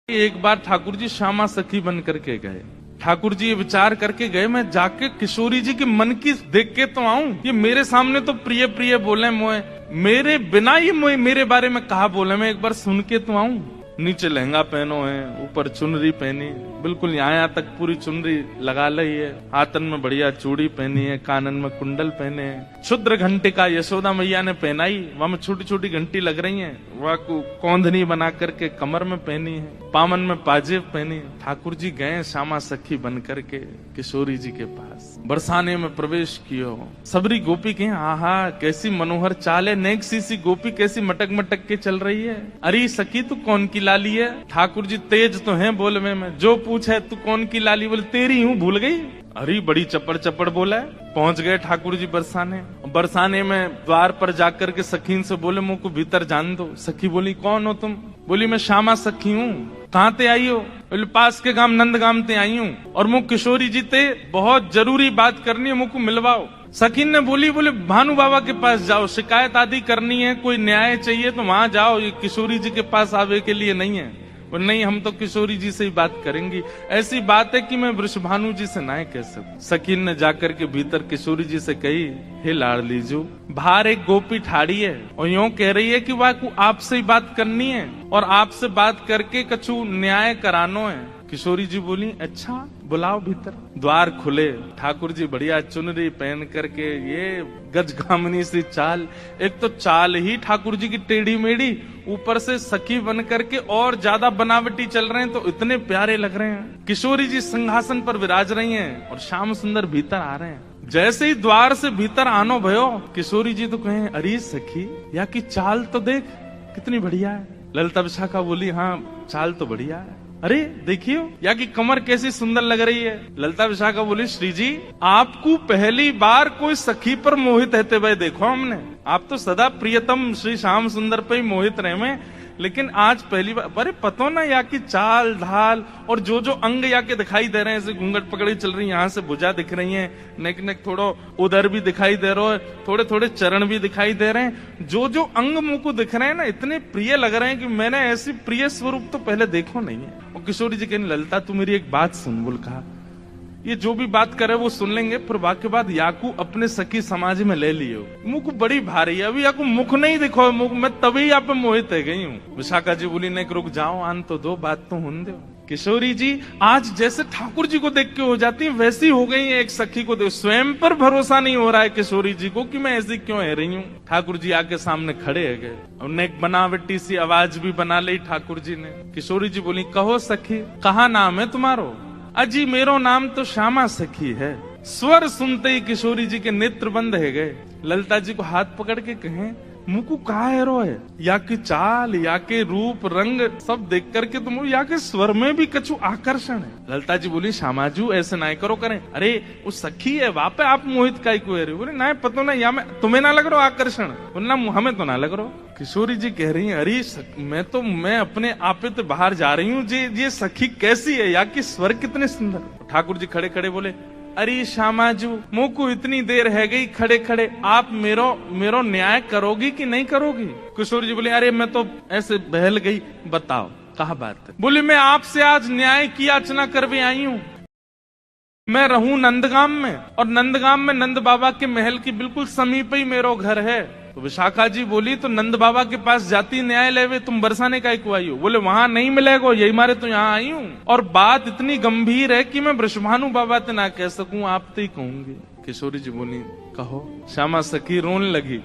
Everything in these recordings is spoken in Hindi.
एक बार ठाकुर जी श्यामा सखी बन करके गए। ठाकुर जी ये विचार करके गए, मैं जाके किशोरी जी के मन की देख के तो आऊं। ये मेरे सामने तो प्रिय प्रिय बोले मोए, मेरे बिना ये मोए मेरे बारे में कहा बोले, मैं एक बार सुन के तो आऊं। नीचे लहंगा पहनो है, ऊपर चुनरी पहनी, बिल्कुल यहाँ तक पूरी चुनरी लगा ली है, हाथन में बढ़िया चूड़ी पहनी है, कानन में कुंडल पहने हैं, क्षुद्र घंटे का यशोदा मैया ने पहनाई, वहां में छोटी छोटी घंटी लग रही है, वह कौंधनी बना करके कमर में पहनी है, पामन में पाजेब पहनी। ठाकुर जी गए श्यामा सखी बन करके किशोरी जी के पास, बरसाने में प्रवेश कियो। सबरी गोपी कहे आहा कैसी मनोहर चाल है, नेक सी गोपी कैसी मटक मटक के चल रही है। अरे सखी तू कौन की लाली है? ठाकुर जी तेज तो हैं बोलवे में, जो पूछे तू कौन की लाली, बोले तेरी हूँ भूल गई। अरे बड़ी चपड़ चपड़ बोला है। पहुंच गए ठाकुर जी बरसाने। बरसाने में द्वार पर जाकर के सखीन से बोले मुझ को भीतर जान दो। सखी बोली कौन हो तुम? बोली मैं श्यामा सखी हूँ। कहाँ ते आई हो? बोले पास के गांव नंदगाम ते आई हूँ, और मुझ किशोरी जी ते बहुत जरूरी बात करनी है, मुझको मिलवाओ। सखीन ने बोली बोले भानु बाबा के पास जाओ, शिकायत आदि करनी है, कोई न्याय चाहिए तो वहां जाओ, ये किशोरी जी के पास आवे के लिए नहीं है। और नहीं हम तो किशोरी जी से ही बात करेंगी, ऐसी बात है कि मैं वृषभानु जी से ना कह सकूं। सकीन ने जाकर के भीतर किशोरी जी से कही, हे लाडली जो, बाहर एक गोपी ठाड़ी है और यूं कह रही है कि वह को आपसे ही बात करनी है और आपसे बात करके कछु न्याय करानो है। किशोरी जी बोली अच्छा बुलाओ भीतर। द्वार खुले, ठाकुर जी बढ़िया चुनरी पहन करके, ये गजगामनी सी चाल, एक तो चाल ही ठाकुर जी की टेढ़ी मेढ़ी, ऊपर से सखी बन करके और ज्यादा बनावटी चल रहे हैं, तो इतने प्यारे लग रहे हैं। किशोरी जी सिंहासन पर विराज रही हैं और श्याम सुंदर भीतर आ रहे हैं। जैसे ही द्वार से भीतर आनो भयो, किशोरी जी तो कहें अरे सखी या की चाल तो देख कितनी बढ़िया है। ललिता विशाखा बोली हाँ चाल तो बढ़िया है। अरे देखियो या की कमर कैसी सुंदर लग रही है। ललिता विशाखा बोली श्री जी आपको पहली बार कोई सखी पर मोहित रहते हुए देखो हमने, आप तो सदा प्रियतम श्री श्याम सुंदर पे ही मोहित रहे में, लेकिन आज पहली बार। अरे पतो ना या की चाल ढाल और जो जो अंग या के दिखाई दे रहे हैं, ऐसे घूंघट पकड़ी चल रही है, यहाँ से भुजा दिख रही है, नेक नेक थोड़ा उधर भी दिखाई दे रहा है, थोड़े थोड़े चरण भी दिखाई दे रहे हैं, जो जो अंग मुंह को दिख रहे हैं ना इतने प्रिय लग रहे हैं कि मैंने ऐसी प्रिय स्वरूप तो पहले देखो नहीं है। और किशोरी जी कहने ललिता तू मेरी एक बात सुन। बोल कहा ये जो भी बात करे वो सुन लेंगे, पर बाकी बात याकू अपने सखी समाज में ले लियो, मुख बड़ी भारी है, अभी याकू मुख नहीं दिखो, मुख मैं तभी यहाँ पे मोहित है गई हूँ। विशाखा जी बोली नहीं रुक जाओ, आन तो दो, बात तो होने दो। किशोरी जी आज जैसे ठाकुर जी को देख के हो जाती है वैसी हो गई है, एक सखी को देख, स्वयं पर भरोसा नहीं हो रहा है किशोरी जी को कि मैं ऐसी क्यों है रही हूँ। ठाकुर जी आके सामने खड़े है गए, उन्हें एक बनावटी सी आवाज भी बना ली ठाकुर जी ने। किशोरी जी बोली कहो सखी कहा नाम है तुम्हारो? अजी मेरो नाम तो श्यामा सखी है। स्वर सुनते ही किशोरी जी के नेत्र बंद है गए। ललिता जी को हाथ पकड़ के कहें मुकु कहा है रो है, या की चाल या के रूप रंग सब देख करके तुम या के स्वर में भी कछु आकर्षण है। ललिता जी बोली श्यामाजू ऐसे ना करो करें, अरे वो सखी है वहां पे आप मोहित का बोले ना पतो ना या मैं तुम्हें ना लग रहा आकर्षण, बोलना हमें तो ना लग रहा। किशोरी जी कह रही है अरे मैं अपने आपे तो बाहर जा रही हूँ, ये सखी कैसी है या की स्वर कितने सुंदर। ठाकुर जी खड़े खड़े बोले अरे श्यामाजू मुँह को इतनी देर है गई खड़े खड़े, आप मेरो न्याय करोगी कि नहीं करोगी? किशोरी जी बोले अरे मैं तो ऐसे बहल गई, बताओ कहा बात है? बोले मैं आपसे आज न्याय की याचना करवे आई हूँ। मैं रहूं नंदगाम में, और नंदगाम में नंद बाबा के महल की बिल्कुल समीप ही मेरो घर है। तो विशाखा जी बोली तो नंद बाबा के पास जाती न्याय लेवे, तुम बरसाने का क्यों आई हो? बोले वहां नहीं मिलेगा, यही मारे तो यहाँ आई हूँ, और बात इतनी गंभीर है कि मैं वृषभानु बाबा ते ना कह सकूं, आप तो ही कहूंगी। किशोरी जी बोली कहो। श्यामा सखी रोने लगी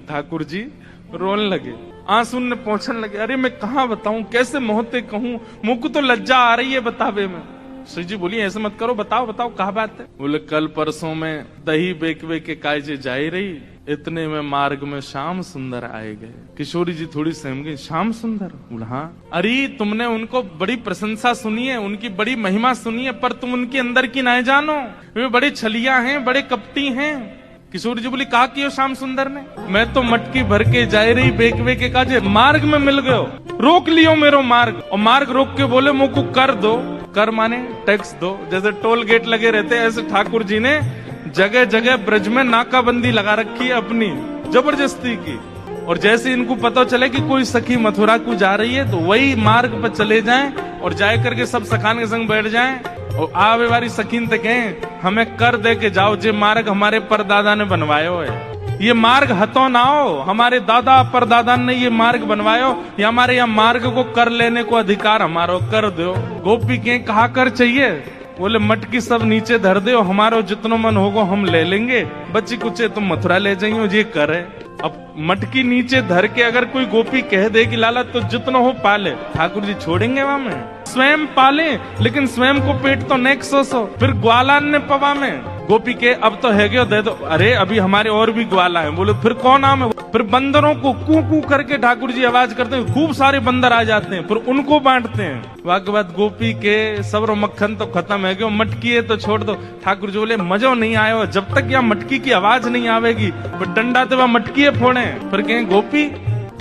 ठाकुर जी रोने लगे, आंसू ने पहुंचने लगे। अरे मैं कहाँ बताऊं, कैसे मोहते कहूं, मुझ को तो लज्जा आ रही है बतावे में। श्री जी बोली ऐसे मत करो, बताओ बताओ कहा बात है? बोले कल परसों में दही बेकवे के कायजे जाई रही, इतने में मार्ग में श्याम सुंदर आए गए। किशोरी जी थोड़ी सहम गई, श्याम सुंदर? बोला हाँ। अरे तुमने उनको बड़ी प्रशंसा सुनी है, उनकी बड़ी महिमा सुनी है, पर तुम उनके अंदर की ना जानो, वे बड़े छलिया हैं, बड़े कपटी हैं। किशोरी जी बोली कहा कियो श्याम सुंदर ने? मैं तो मटकी भर के जा रही बेकवे के काजे, मार्ग में मिल गयो, रोक लियो मेरो मार्ग, और मार्ग रोक के बोले मुझको कर दो। कर माने टैक्स दो, जैसे टोल गेट लगे रहते ऐसे ठाकुर जी ने जगह जगह ब्रज में नाकाबंदी लगा रखी है अपनी जबरदस्ती की। और जैसे इनको पता चले कि कोई सखी मथुरा को जा रही है तो वही मार्ग पर चले जाएं और जाए करके सब सखान के संग बैठ जाएं और आवे वाली सकीन ते कहें हमें कर दे के जाओ, जे मार्ग हमारे परदादा ने बनवायो है, ये मार्ग हतो ना हो, हमारे दादा परदादा ने ये मार्ग बनवायो, ये हमारे यहाँ मार्ग को कर लेने को अधिकार हमारो, कर दो। गोपी के कहा कर चाहिए, बोले मटकी सब नीचे धर दो, हमारो जितनो मन होगो हम ले लेंगे, बच्ची कुचे तुम मथुरा ले जाइयो, ये करे। अब मटकी नीचे धर के अगर कोई गोपी कह दे कि लाला तो जितनो हो पाले, ठाकुर जी छोड़ेंगे वहां में? स्वयं पाले, लेकिन स्वयं को पेट तो नेक सो फिर ग्वालान ने पवा में गोपी के अब तो है दे दो, अरे अभी हमारे और भी ग्वाला है, बोले फिर कौन नाम है? फिर बंदरों को कू कू करके ठाकुर जी आवाज करते हैं, खूब सारे बंदर आ जाते हैं, फिर उनको बांटते हैं। वाके बाद गोपी के सबरो मक्खन तो खत्म है, क्यों मटकी है तो छोड़ दो। ठाकुर जी बोले मजो नहीं आयो, जब तक यहाँ मटकी की आवाज नहीं आवेगी फिर डंडा तो वह मटकी फोड़े। फिर कहें गोपी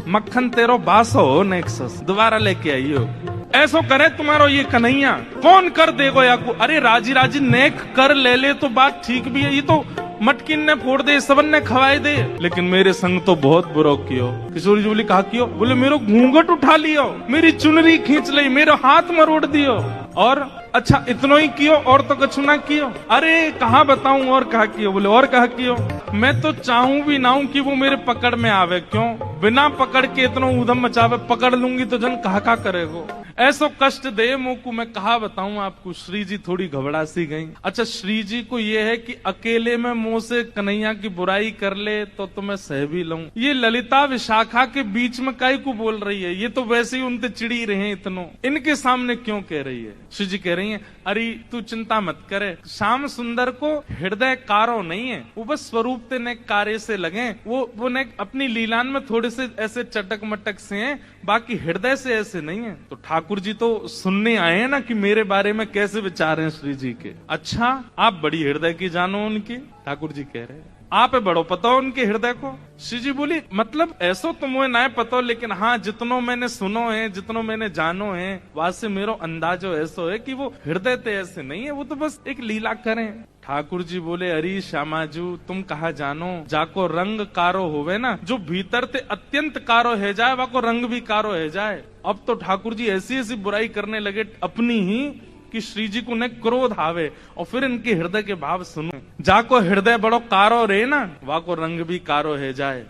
मक्खन तेरो बासो नेक्सस, दोबारा लेके आइयो, ऐसो करे तुम्हारो ये कन्हैया, कौन कर देगो या को? अरे राजी राजी नेक कर ले ले तो बात ठीक भी है, ये तो मटकिन ने फोड़ दे, सबन ने खवाए दे, लेकिन मेरे संग तो बहुत बुरो कियो। किशोर जी बोली कहा कियो? बोले मेरो घूंघट उठा लियो, मेरी चुनरी खींच ली, मेरा हाथ मरोड़ दियो, और अच्छा इतनो ही कियो और तो कछु ना कियो? अरे कहाँ बताऊं और कहा कियो? बोले और कहा कियो? मैं तो चाहूं भी ना हूं कि वो मेरे पकड़ में आवे, क्यों? बिना पकड़ के इतना ऊधम मचावे, पकड़ लूंगी तो जन कहा करेगो, ऐसो कष्ट दे मुझको, मैं कहा बताऊं आपको। श्री जी थोड़ी घबरा सी गई। अच्छा श्री जी को ये है कि अकेले में मुंह से कन्हैया की बुराई कर ले तो मैं सह भी लूं, ये ललिता विशाखा के बीच में काई को बोल रही है? ये तो वैसे ही उनसे चिड़ी रहे इतनो, इनके सामने क्यों कह रही है? श्री जी कह रही है अरे तू चिंता मत करे, श्याम सुंदर को हृदय कारो नहीं है, वो बस स्वरूप ते ने कार्य से लगे, वो ने अपनी लीलान में थोड़े से ऐसे चटक मटक से हैं, बाकी हृदय से ऐसे नहीं है। तो ठाकुर जी तो सुनने आए हैं ना कि मेरे बारे में कैसे विचार हैं श्री जी के। अच्छा आप बड़ी हृदय की जानो उनकी, ठाकुर जी कह रहे हैं आप बड़ो पता हो उनके हृदय को। श्री जी बोली मतलब ऐसो तो मुझे ना पता, लेकिन हाँ जितनो मैंने सुनो है, जितनो मैंने जानो है, वहां से मेरो अंदाजो ऐसो है कि वो हृदय ते ऐसे नहीं है, वो तो बस एक लीला करें। ठाकुर जी बोले अरे श्यामाजू तुम कहा जानो, जाको रंग कारो होवे ना, जो भीतर ते अत्यंत कारो है जाए वाको रंग भी कारो है जाए। अब तो ठाकुर जी ऐसी ऐसी बुराई करने लगे अपनी ही कि श्री जी को न क्रोध आवे, और फिर इनके हृदय के भाव सुनो। जाको हृदय बड़ो कारो रे ना, वाको रंग भी कारो है जाए।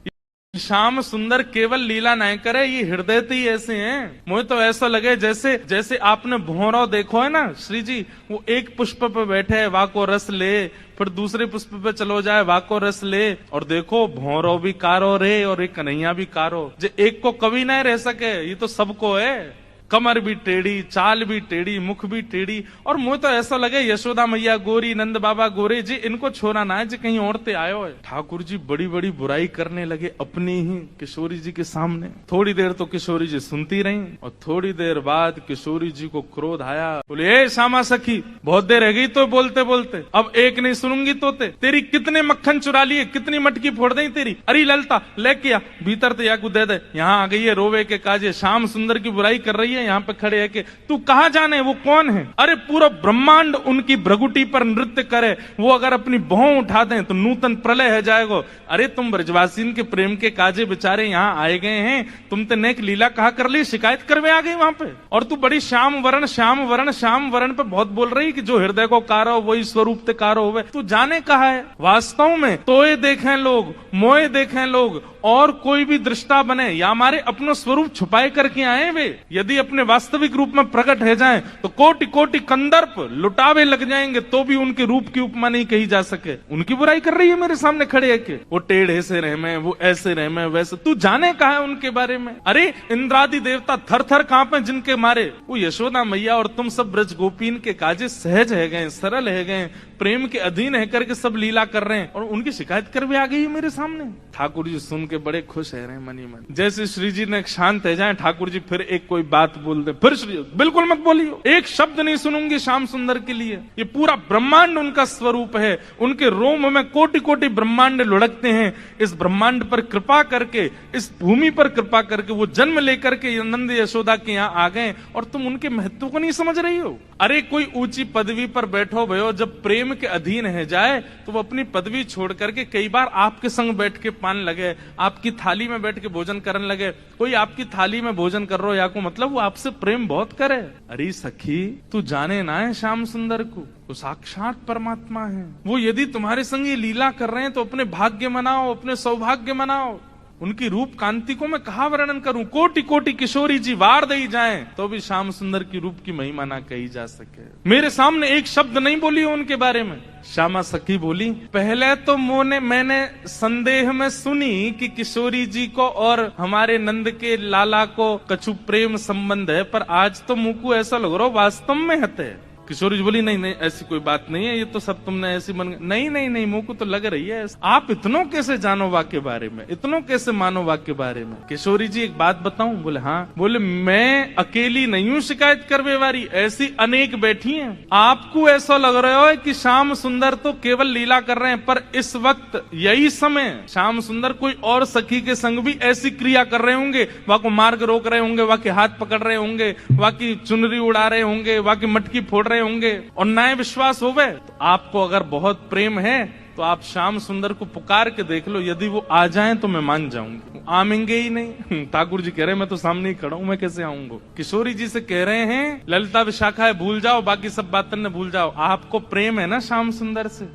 श्याम सुंदर केवल लीला नहीं करे, ये हृदय तो ही ऐसे हैं। मुझे तो ऐसा लगे जैसे जैसे आपने भौरो देखो है ना, श्री जी वो एक पुष्प पे बैठे है, वाको रस ले, फिर दूसरे पुष्प पे चलो जाए, वाको रस ले, और देखो भौरो भी कारो रे और एक कन्हैया भी कारो। जो एक को कभी नहीं रह सके, ये तो सबको है, कमर भी टेढ़ी, चाल भी टेढ़ी, मुख भी टेढ़ी, और मुझे तो ऐसा लगे यशोदा मैया गोरी, नंद बाबा गोरे जी, इनको छोरा ना है जी कहीं और ते आयो है। ठाकुर जी बड़ी बड़ी बुराई करने लगे अपनी ही किशोरी जी के सामने। थोड़ी देर तो किशोरी जी सुनती रही, और थोड़ी देर बाद किशोरी जी को क्रोध आया। बोले ए श्यामा सखी बहुत देर रह गई तो बोलते बोलते, अब एक नहीं सुनूंगी तो तेरी कितने मक्खन चुरा लिए, कितनी मटकी फोड़ दी तेरी। अरे ललता लेके आ भीतर ते याकू दे दे, यहाँ आ गई है रोवे के काजे, श्याम सुंदर की बुराई कर रही है, यहाँ पे खड़े है कि तू कहाँ जाने वो कौन है? अरे पूरा ब्रह्मांड उनकी भ्रगुटी पर नृत्य करे, वो अगर अपनी भौं उठा दें तो नूतन प्रलय है जाएगा। अरे तुम ब्रजवासीन के प्रेम के काजे बेचारे यहाँ आए गए हैं, तुम तो नेक लीला कहा कर ली, शिकायत करवे आ गई वहां पे, और तू बड़ी श्याम वरण श्याम वरण श्याम वरण पे बहुत बोल रही कि जो हृदय को कारो वही स्वरूप ते कारो होवे। तू जाने कहा है वास्तव में तोए देखें लोग, मोए देखें लोग, और कोई भी दृष्टा बने या हमारे अपनो स्वरूप छुपाए करके आए वे, यदि अपने वास्तविक रूप में प्रकट है जाएं तो कोटि कोटि कंदर्प लुटावे लग जाएंगे, तो भी उनके रूप की उपमा नहीं कही जा सके। उनकी बुराई कर रही है मेरे सामने खड़े है कि वो टेढ़े से रह में, वो ऐसे रह में, वैसे। तू जाने कहा है उनके बारे में? अरे इंद्रादि देवता थर थर कांपे जिनके मारे, वो यशोदा मैया और तुम सब ब्रज गोपीन के काजे सहज है गए, सरल है गए, प्रेम के अधीन है करके सब लीला कर रहे हैं, और उनकी शिकायत कर भी आ गई है मेरे सामने। ठाकुर जी सुन के बड़े खुश है रहे मनी मन। जैसे श्री जी ने शांत है जाए, ठाकुर जी फिर एक कोई बात बोल दे, फिर श्री बिल्कुल मत बोलियो, एक शब्द नहीं सुनूंगी श्याम सुंदर के लिए। ये पूरा ब्रह्मांड उनका स्वरूप है, उनके रोम में कोटि कोटि ब्रह्मांड लुढ़कते हैं। इस ब्रह्मांड पर कृपा करके, इस भूमि पर कृपा करके वो जन्म लेकर के नंद यशोदा के यहाँ आ गए, और तुम उनके महत्व को नहीं समझ रही हो। अरे कोई ऊंची पदवी पर बैठो भयो, जब प्रेम के अधीन है जाए तो वो अपनी पदवी छोड़ करके कई बार आपके संग बैठ के पान लगे, आपकी थाली में बैठ के भोजन करने लगे। कोई आपकी थाली में भोजन कर रहा हो या को मतलब वो आपसे प्रेम बहुत करे। अरे सखी तू जाने ना है श्याम सुंदर को, वो साक्षात परमात्मा है। वो यदि तुम्हारे संग ये लीला कर रहे हैं तो अपने भाग्य मनाओ, अपने सौभाग्य मनाओ। उनकी रूप कांति को मैं कहा वर्णन करूं, कोटि कोटि किशोरी जी वार दई जाएं तो भी श्याम सुंदर की रूप की महिमा ना कही जा सके। मेरे सामने एक शब्द नहीं बोली उनके बारे में। श्यामा सखी बोली, पहले तो मैंने संदेह में सुनी कि किशोरी जी को और हमारे नंद के लाला को कछु प्रेम संबंध है, पर आज तो मुंह को ऐसा लग रहा वास्तव में हते। किशोरी जी बोली, नहीं नहीं ऐसी कोई बात नहीं है, ये तो सब तुमने ऐसी मन। नहीं नहीं नहीं, मुंह को तो लग रही है। आप इतनों कैसे जानो वाक्य बारे में, इतनों कैसे मानो वाक्य बारे में। किशोरी जी एक बात बताऊं? बोले हाँ। बोले मैं अकेली नहीं हूँ शिकायत करवे वाली, ऐसी अनेक बैठी हैं। आपको ऐसा लग रहा है कि श्याम सुंदर तो केवल लीला कर रहे हैं, पर इस वक्त यही समय श्याम सुंदर कोई और सखी के संग भी ऐसी क्रिया कर रहे होंगे। वहां को मार्ग रोक रहे होंगे, वहां के हाथ पकड़ रहे होंगे, वहां की चुनरी उड़ा रहे होंगे, वहां की मटकी फोड़ रहे होंगे और नए विश्वास होवे। तो आपको अगर बहुत प्रेम है तो आप श्याम सुंदर को पुकार के देख लो, यदि वो आ जाएं तो मैं मान जाऊंगी। आमेंगे ही नहीं। ठाकुर जी कह रहे हैं मैं तो सामने ही खड़ा हूं, मैं कैसे आऊंगा। किशोरी जी से कह रहे हैं ललिता विशाखा है भूल जाओ, बाकी सब बातें न भूल जाओ। आपको प्रेम है ना श्याम सुंदर से।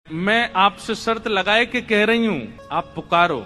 मैं आपसे शर्त लगाए के कह रही हूं, आप पुकारो,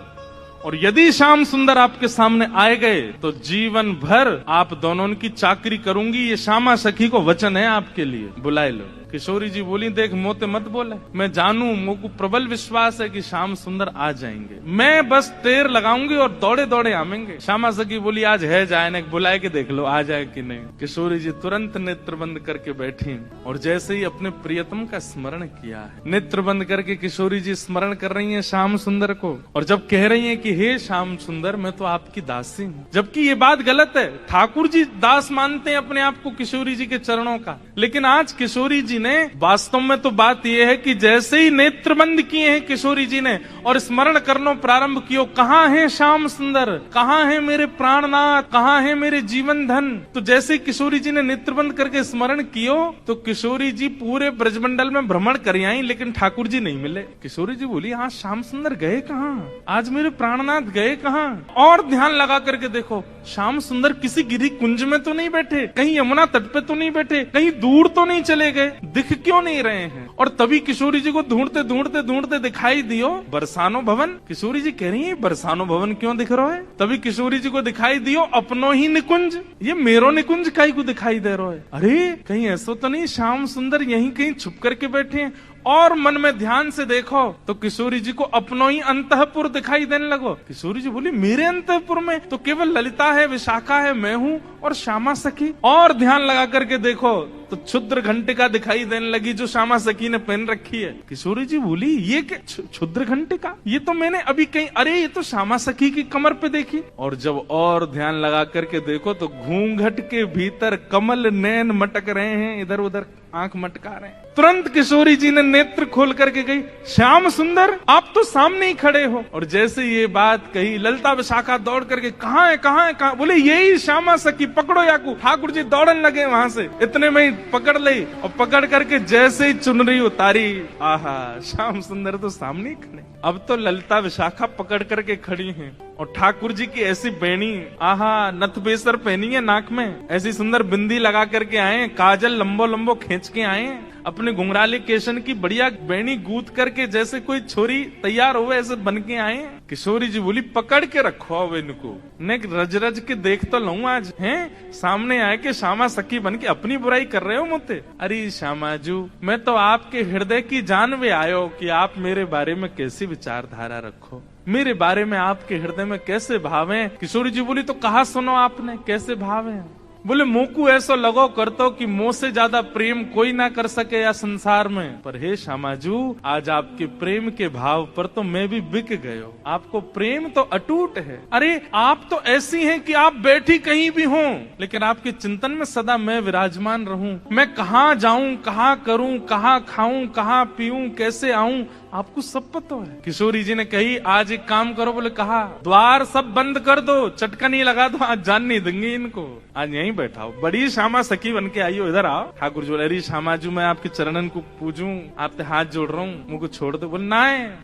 और यदि श्याम सुंदर आपके सामने आए गए तो जीवन भर आप दोनों की चाकरी करूंगी। ये श्यामा सखी को वचन है आपके लिए, बुलाए लो। किशोरी जी बोली, देख मोते मत बोले, मैं जानू, मुझको प्रबल विश्वास है कि श्याम सुंदर आ जाएंगे। मैं बस टेर लगाऊंगी और दौड़े दौड़े आवेंगे। श्यामा सखी बोली, आज है जाए ना, बुलाए के देख लो आ जाए कि नहीं। किशोरी जी तुरंत नेत्र बंद करके बैठी और जैसे ही अपने प्रियतम का स्मरण किया है, नेत्र बंद करके किशोरी जी स्मरण कर रही है श्याम सुंदर को, और जब कह रही है कि हे श्याम सुंदर मैं तो आपकी दासी हूँ। जबकि ये बात गलत है। ठाकुर जी दास मानते हैं अपने आप को किशोरी जी के चरणों का, लेकिन आज किशोरी जी ने वास्तव में तो बात यह है कि जैसे ही नेत्र बंद किए हैं किशोरी जी ने और स्मरण करना प्रारंभ किया, कहाँ है श्याम सुंदर, कहाँ है मेरे प्राणनाथ, कहाँ है मेरे जीवन धन। तो जैसे किशोरी जी ने नेत्र बंद करके स्मरण कियो तो किशोरी जी पूरे ब्रजमंडल में भ्रमण कर आई, लेकिन ठाकुर जी नहीं मिले। किशोरी जी बोली, हाँ श्याम सुंदर गए कहाँ, आज मेरे प्राणनाथ गए कहाँ। और ध्यान लगा करके देखो, श्याम सुंदर किसी गिरी कुंज में तो नहीं बैठे, कहीं यमुना तट पे तो नहीं बैठे, कहीं दूर तो नहीं चले गए, दिख क्यों नहीं रहे हैं। और तभी किशोरी जी को ढूंढते ढूंढते ढूंढते दिखाई दियो बरसानो भवन। किशोरी जी कह रही है बरसानो भवन क्यों दिख रहा है। तभी किशोरी जी को दिखाई दियो अपनो ही निकुंज, ये मेरो निकुंज काई को दिखाई दे रहा है। अरे कहीं ऐसा तो नहीं श्याम सुंदर यहीं कहीं छुप करके बैठे हैं। और मन में ध्यान से देखो तो किशोरी जी को अपनो ही अंतःपुर दिखाई देने लगो। किशोरी जी बोली, मेरे अंतःपुर में तो केवल ललिता है, विशाखा है, मैं हूँ और श्यामा सखी। और ध्यान लगा करके देखो तो क्षुद्र घंटिका दिखाई देने लगी जो श्यामा सखी ने पहन रखी है। किशोरी जी बोली, ये क्या क्षुद्र घंटिका, ये तो मैंने अभी कहीं, अरे ये तो श्यामा सखी की कमर पे देखी। और जब और ध्यान लगा करके देखो तो घूंघट के भीतर कमल नैन मटक रहे हैं, इधर उधर आंख मटका रहे हैं। तुरंत किशोरी जी ने नेत्र खोल करके गई, श्याम सुंदर आप तो सामने ही खड़े हो। और जैसे ये बात कही ललिता विशाखा दौड़ करके, कहाँ है कहाँ है कहाँ। बोले यही श्यामा सखी, पकड़ो याकू। ठाकुर जी दौड़ने लगे वहां से, इतने में ही पकड़ ली और पकड़ करके जैसे ही चुनरी उतारी, आहा श्याम सुंदर तो सामने ही खड़े। अब तो ललिता विशाखा पकड़ करके खड़ी हैं और ठाकुर जी की ऐसी बेणी, आहा नथ बेसर पहनी है नाक में, ऐसी सुंदर बिंदी लगा करके आए, काजल लंबो लंबो खींच के आए, अपने घुंघराले केशन की बढ़िया बेणी गूंथ करके जैसे कोई छोरी तैयार हो ऐसे बन के आए। किशोरी जी बोली, पकड़ के रखो अब इनको, ने रज रज के देख तो लूं आज। हैं सामने आए के श्यामा सखी बन के अपनी बुराई कर रहे हो मुझे। अरे श्यामा जू, मैं तो आपके हृदय की जानवे आयो कि आप मेरे बारे में कैसी विचारधारा रखो, मेरे बारे में आपके हृदय में कैसे भाव है। किशोरी जी बोली, तो कहा सुनो आपने कैसे भाव है। बोले, मुंह को ऐसा लगो करतो कि मुंह से ज्यादा प्रेम कोई ना कर सके या संसार में। पर हे श्यामाजू, आज आपके प्रेम के भाव पर तो मैं भी बिक गयो। आपको प्रेम तो अटूट है। अरे आप तो ऐसी हैं कि आप बैठी कहीं भी हो, लेकिन आपके चिंतन में सदा मैं विराजमान रहूं। मैं कहाँ जाऊं, कहाँ करूं, कहाँ खाऊं, कहाँ पीऊं, कैसे आऊं, आपको सब पता है। किशोरी जी ने कही आज एक काम करो, बोले कहा द्वार सब बंद कर दो, चटकनी लगा दो, आज जान नहीं देंगे इनको, आज यहीं बैठाओ। बड़ी श्यामा सखी बन के आई हो, इधर आओ। ठाकुर जी बोले अरे श्यामा जी मैं आपके चरणन को पूजूं, आपसे हाथ जोड़ रहा हूँ, मुझको छोड़ दो। बोले ना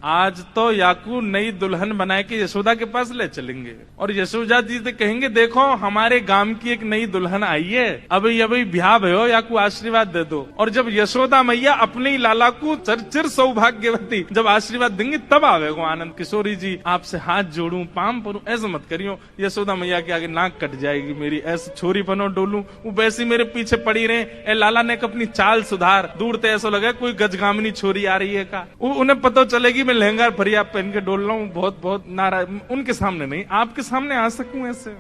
आज तो याकू नई दुल्हन बना के यशोदा के पास ले चलेंगे और यशोदा जी से कहेंगे देखो हमारे गांव की एक नई दुल्हन आई है, अभी ब्याह भयो, याकू आशीर्वाद दे दो। और जब यशोदा मैया अपने ही लाला को चिर सौभाग्यवती जब आशीर्वाद देंगे तब आवेगो आनंद। किशोरी जी आपसे हाथ जोड़ू, पाम परू, ऐसा मत करियो। यशोदा मैया के आगे नाक कट जाएगी मेरी, ऐसे छोरी बनो डोलू, वो वैसी मेरे पीछे पड़ी रहे। ए लाला ने अपनी चाल सुधार, दूर तो ऐसा लगा कोई गजगामिनी छोरी आ रही है का। उन्हें पता चलेगी मैं लहंगा फरिया पहन के डोल रहा हूँ, बहुत बहुत नाराज, उनके सामने नहीं, आपके सामने आ सकूं ऐसे।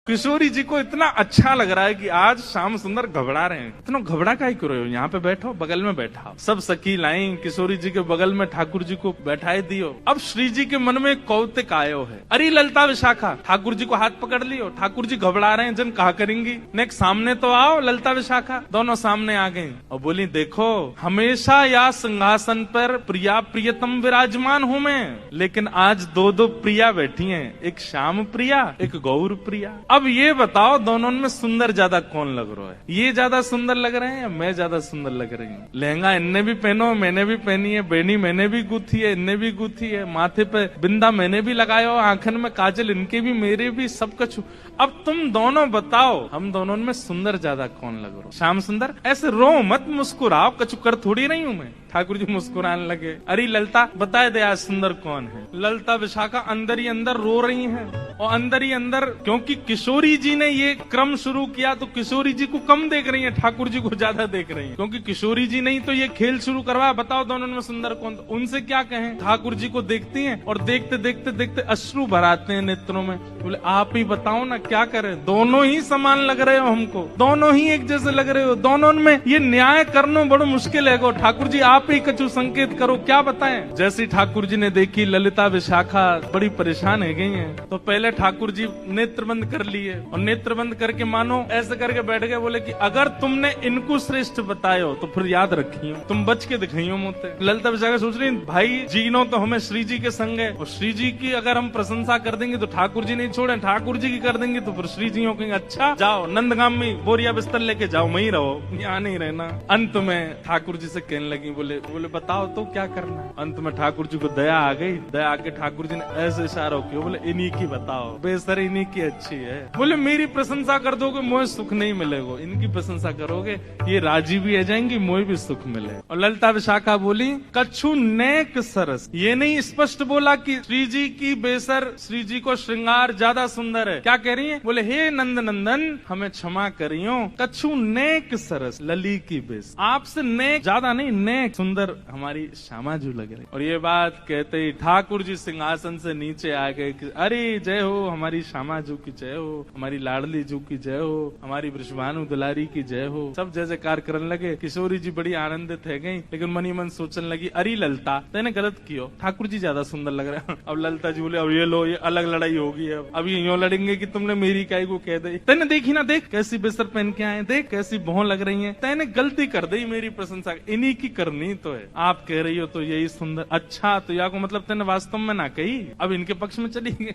किशोरी जी को इतना अच्छा लग रहा है कि आज श्याम सुंदर घबरा रहे हैं। इतना घबरा काहे कर रहे हो, यहाँ पे बैठो, बगल में बैठा। सब सखी लाई किशोरी जी के बगल में ठाकुर जी को बैठाए दियो। अब श्री जी के मन में कौतिक आयो है, अरे ललता विशाखा, ठाकुर जी को हाथ पकड़ लियो। ठाकुर जी घबरा रहे हैं, जन कहा करेंगी, नेक्स्ट सामने तो आओ ललता विशाखा। दोनों सामने आ गई और बोली देखो हमेशा या सिंहासन पर प्रिया प्रियतम विराजमान हूँ मैं, लेकिन आज दो दो प्रिया बैठी है, एक श्याम प्रिया एक गौर प्रिया। अब ये बताओ दोनों में सुंदर ज्यादा कौन लग रहा है, ये ज्यादा सुंदर लग रहे हैं या मैं ज्यादा सुंदर लग रही हूँ। लहंगा इनने भी पहनो, मैंने भी पहनी है, बेनी मैंने भी गुथी है, इनने भी गुथी है, माथे पे बिंदा मैंने भी लगाया, आंखन में काजल इनके भी मेरे भी, सब कुछ। अब तुम दोनों बताओ हम दोनों में सुंदर ज्यादा कौन लग रहा हो। श्याम सुंदर ऐसे रो मत, मुस्कुराओ, कछु कर थोड़ी नहीं हूं मैं। ठाकुर जी मुस्कुराने लगे, अरे ललता बताए दे आज सुंदर कौन है। ललता विशाखा अंदर ही अंदर रो रही हैं और अंदर ही अंदर, क्योंकि किशोरी जी ने ये क्रम शुरू किया तो किशोरी जी को कम देख रही हैं, ठाकुर जी को ज्यादा देख रही हैं, क्योंकि किशोरी जी नहीं तो ये खेल शुरू करवाया। बताओ दोनों में सुंदर कौन। तो उनसे क्या कहें, ठाकुर जी को देखती हैं और देखते देखते देखते अश्रु भराते हैं नेत्रों में। बोले आप ही बताओ ना क्या करें, दोनों ही समान लग रहे हो हमको, दोनों ही एक जैसे लग रहे हो, दोनों में ये न्याय करना बड़ा मुश्किल है। ठाकुर जी आप ही कछु संकेत करो, क्या बताएं। जैसे ठाकुर जी ने देखी ललिता विशाखा बड़ी परेशान है गई हैं, तो पहले ठाकुर जी नेत्र बंद कर लिए और नेत्र बंद करके मानो ऐसे करके बैठ गए। बोले कि अगर तुमने इनको श्रेष्ठ बतायो तो फिर याद रखियो, तुम बच के दिखाइयो मोते। ललिता विशाखा सोच रही भाई जीनो तो हमें श्री जी के संग है, और श्री जी की अगर हम प्रशंसा कर देंगे तो ठाकुर जी नहीं छोड़े, ठाकुर जी की कर देंगे तो फिर श्री जी कहेंगे अच्छा जाओ नंदगाम में बोरिया बिस्तर लेके जाओ, वहीं रहो, यहाँ नहीं रहना। अंत में ठाकुर जी से कहने लगी, बोले बताओ तो क्या करना है। अंत में ठाकुर जी को दया आ गई, दया आके ठाकुर जी ने ऐसे इशारा किया, बोले इन्हीं की बताओ, बेसर इन्हीं की अच्छी है। बोले मेरी प्रशंसा कर दोगे मुझे सुख नहीं मिलेगा, इनकी प्रशंसा करोगे ये राजी भी आ जाएंगी, मुझे भी सुख मिले। और ललिता विशाखा बोली कछु नेक सरस, ये नहीं स्पष्ट बोला कि श्री जी की बेसर, श्री जी को श्रृंगार ज्यादा सुंदर है। क्या कह रही है, बोले हे नंद नंदन हमें क्षमा करियो, कछु नेक सरस लली की बेस, आपसे नेक ज्यादा नहीं, नेक सुंदर हमारी श्यामा जी लग रही। और ये बात कहते ही ठाकुर जी सिंहासन से नीचे आ गए कि अरे जय हो हमारी श्यामा जी की जय हो, हमारी लाडली जी की जय हो, हमारी वृषभानु दुलारी की जय हो। सब जय जयकार करने लगे। किशोरी जी बड़ी आनंदित है गई, लेकिन मनी मन सोचने लगी अरे ललता तेने गलत कियो, ठाकुर जी ज्यादा सुंदर लग रहे हैं। अब ललता जी बोले अब ये लो, ये अलग लड़ाई होगी, अब ये यूं लड़ेंगे कि तुमने मेरी काय को कह दी, तेने देखी ना, देख कैसी बेसर पहन के आए, देख कैसी भौं लग रही है, तेने गलती कर दी, मेरी प्रशंसा इन्हीं की करनी तो है, आप कह रही हो तो यही सुंदर। अच्छा तो या को मतलब तेने वास्तव में ना कही, अब इनके पक्ष में चली गई।